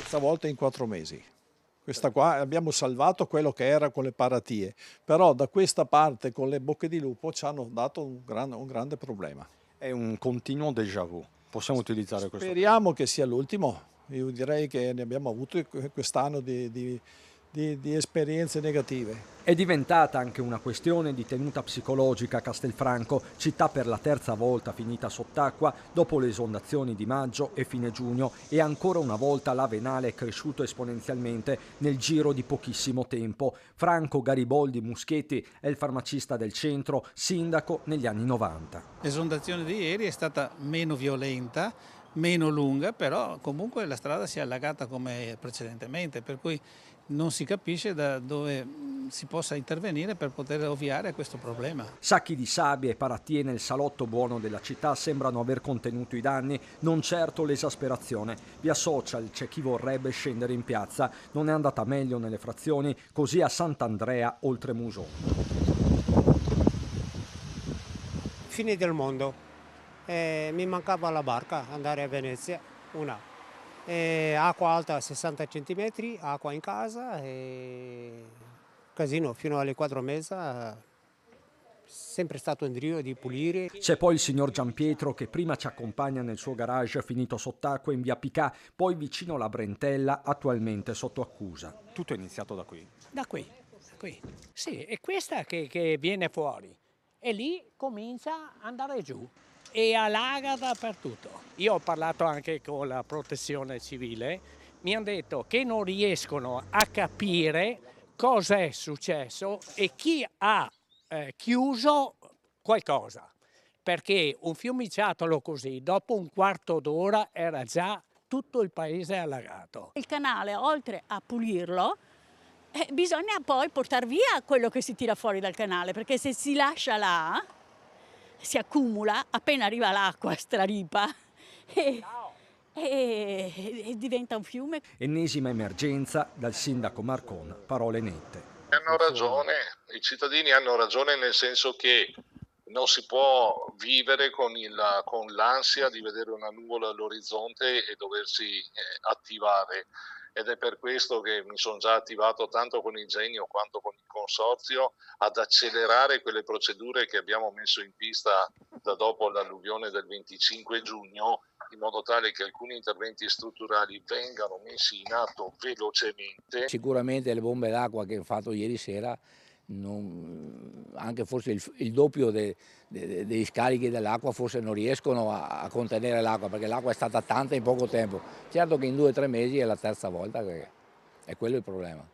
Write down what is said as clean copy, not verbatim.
Stavolta in 4 mesi. Questa qua abbiamo salvato quello che era con le paratie, però da questa parte con le bocche di lupo ci hanno dato un grande problema. È un continuo déjà vu, possiamo utilizzare questo termine. Speriamo che sia l'ultimo. Io direi che ne abbiamo avuto quest'anno di esperienze negative. È diventata anche una questione di tenuta psicologica Castelfranco, città per la terza volta finita sott'acqua dopo le esondazioni di maggio e fine giugno, e ancora una volta l'Avenale è cresciuto esponenzialmente nel giro di pochissimo tempo. Franco Gariboldi Muschetti è il farmacista del centro, sindaco negli anni 90. L'esondazione di ieri è stata meno violenta, meno lunga, però comunque la strada si è allagata come precedentemente, per cui non si capisce da dove si possa intervenire per poter ovviare a questo problema. Sacchi di sabbia e paratie nel salotto buono della città sembrano aver contenuto i danni, non certo l'esasperazione. Via Social c'è chi vorrebbe scendere in piazza. Non è andata meglio nelle frazioni, così a Sant'Andrea oltre Musò. Fine del mondo. Mi mancava la barca, andare a Venezia, una. Acqua alta 60 centimetri, acqua in casa e casino fino alle 4:30. Sempre stato in giro di pulire. C'è poi il signor Giampietro che prima ci accompagna nel suo garage finito sott'acqua in via Picà, poi vicino alla Brentella, attualmente sotto accusa. Tutto è iniziato da qui. Da qui. Sì, è questa che viene fuori e lì comincia ad andare giù e allaga dappertutto. Io ho parlato anche con la protezione civile, mi hanno detto che non riescono a capire cosa è successo e chi ha chiuso qualcosa, perché un fiumiciattolo così dopo un quarto d'ora era già tutto il paese allagato. Il canale, oltre a pulirlo, bisogna poi portare via quello che si tira fuori dal canale, perché se si lascia là si accumula, appena arriva l'acqua straripa e diventa un fiume. Ennesima emergenza, dal sindaco Marcon, parole nette. Hanno ragione, i cittadini hanno ragione, nel senso che non si può vivere con l'ansia di vedere una nuvola all'orizzonte e doversi attivare, ed è per questo che mi sono già attivato tanto con il Genio quanto con il Consorzio ad accelerare quelle procedure che abbiamo messo in pista da dopo l'alluvione del 25 giugno, in modo tale che alcuni interventi strutturali vengano messi in atto velocemente. Sicuramente le bombe d'acqua che ho fatto ieri sera, anche forse il doppio dei scarichi dell'acqua, forse non riescono a contenere l'acqua, perché l'acqua è stata tanta in poco tempo. Certo che in 2 o 3 mesi è la terza volta che è quello il problema.